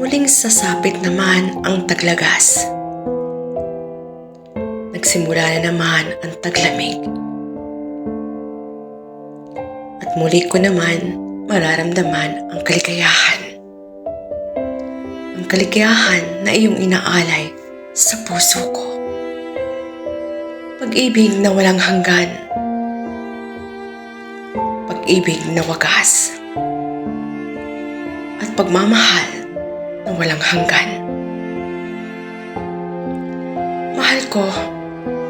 Muling sasapit naman ang taglagas. Nagsimula na naman ang taglamig. At muli ko naman mararamdaman ang kaligayahan. Ang kaligayahan na iyong inaalay sa puso ko. Pag-ibig na walang hanggan. Pag-ibig na wagas. At pagmamahal na walang hanggan. Mahal ko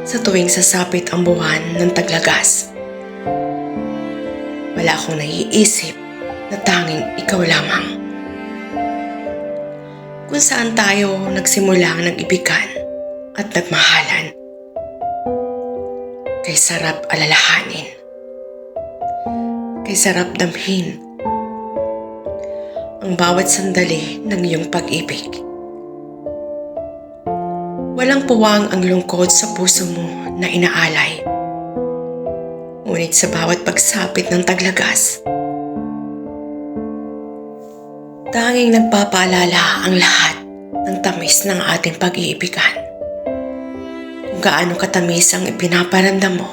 sa tuwing sasapit ang buwan ng taglagas. Wala akong naiisip na tanging ikaw lamang. Kung saan tayo nagsimulang nag-ibigan at nagmahalan. Kay sarap alalahanin. Kay sarap damhin ang bawat sandali ng iyong pag-ibig. Walang puwang ang lungkot sa puso mo na inaalay. Ngunit sa bawat pagsapit ng taglagas, tanging nagpapaalala ang lahat ng tamis ng ating pag-iibigan. Kung gaano katamis ang ipinaparamdam mo,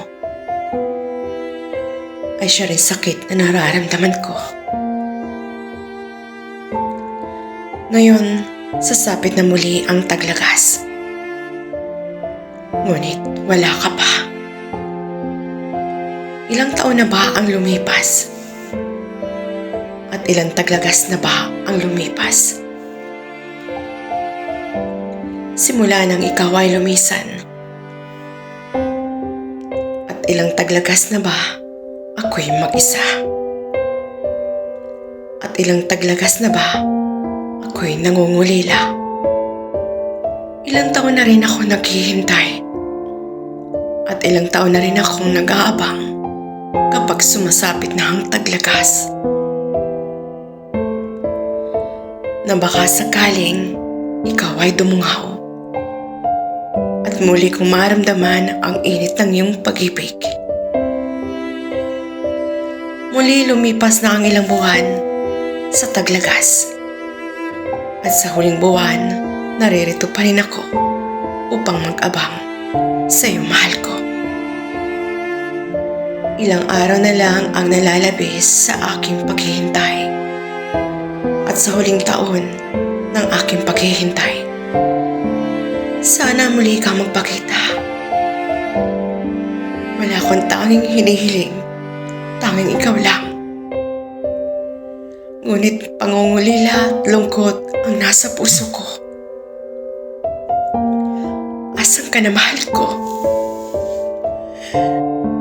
ay siya rin sakit na nararamdaman ko. Ngayon, sasapit na muli ang taglagas. Ngunit wala ka pa. Ilang taon na ba ang lumipas? At ilang taglagas na ba ang lumipas? Simula nang ikaw ay lumisan. At ilang taglagas na ba ako'y mag-isa? At ilang taglagas na ba ako'y nangungulila? Ilang taon na rin ako naghihintay. At ilang taon na rin akong nag-aabang kapag sumasapit na ang taglagas. Na baka sakaling ikaw ay dumungaw at muli kong maramdaman ang init ng iyong pag-ibig. Muli lumipas na ang ilang buwan sa taglagas. At sa huling buwan, naririto pa rin ako upang mag-abang sa iyo, mahal ko. Ilang araw na lang ang nalalabis sa aking paghihintay. At sa huling taon ng aking paghihintay, sana muli kang magpakita. Wala akong tanging hinihiling, tanging ikaw lang. Ngunit pangungulila at lungkot ang nasa puso ko. Asan ka na, mahal ko?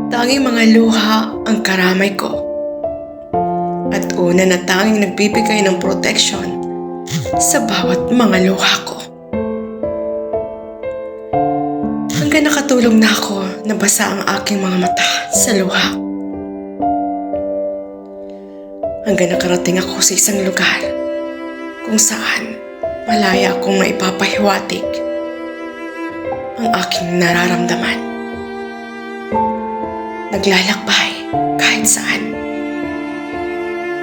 Tanging mga luha ang karamay ko. At una na tanging nagbibigay ng protection sa bawat mga luha ko. Hanggang nakatulong na ako na basa ang aking mga mata sa luha. Hanggang nakarating ako sa isang lugar kung saan malaya akong maipapahiwatig ang aking nararamdaman. Naglalakbay kahit saan.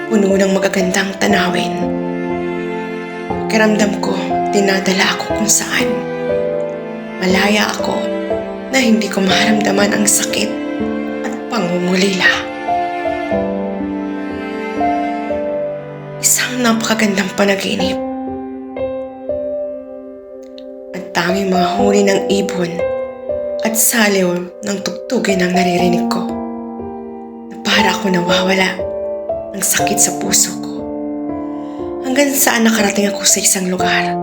Puno ng magagandang tanawin. Pakiramdam ko, dinadala ako kung saan. Malaya ako na hindi ko maramdaman ang sakit at pangungulila. Isang napakagandang panaginip. At tanging mga huni ng ibon at saliw ng tugtugin ang naririnig ko. Na para ako nawawala ng sakit sa puso ko. Hanggang saan nakarating ako sa isang lugar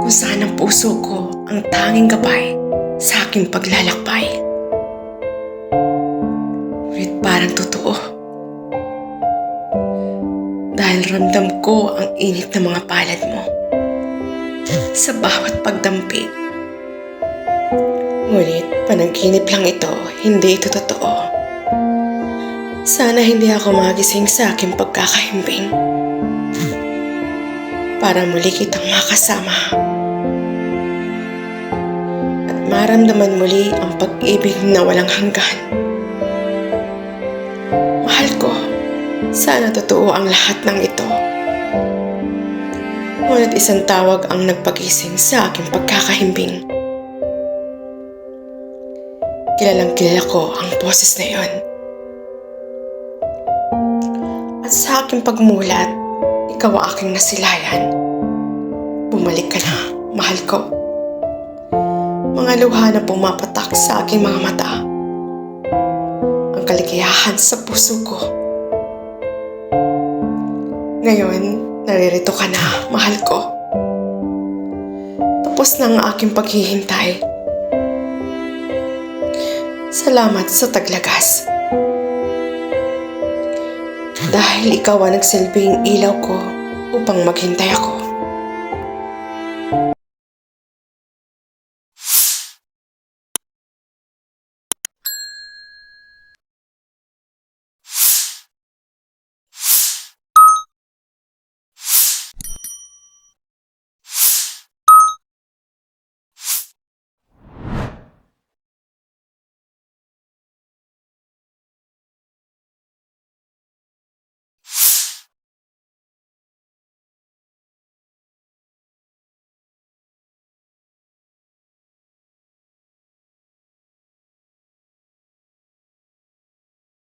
kung saan ang puso ko ang tanging gabay sa aking paglalakbay. Ngunit parang totoo. Dahil ramdam ko ang init ng mga palad mo sa bawat pagdampig. Ngunit panaginip lang ito, hindi ito totoo. Sana hindi ako magising sa aking pagkakahimbing para muli kitang makasama at maramdaman muli ang pag-ibig na walang hanggan. Mahal ko, sana totoo ang lahat ng ito. Ngunit isang tawag ang nagpagising sa aking pagkakahimbing. Kilalang-kilala ko ang boses na iyon. At sa aking pagmulat, ikaw ang aking nasilayan. Bumalik ka na, mahal ko. Mga luha na pumapatak sa aking mga mata. Ang kaligayahan sa puso ko. Ngayon, naririto ka na, mahal ko. Tapos na ang aking paghihintay. Salamat sa taglagas. Dahil ikaw ang nagsilbing ilaw ko upang maghintay ako.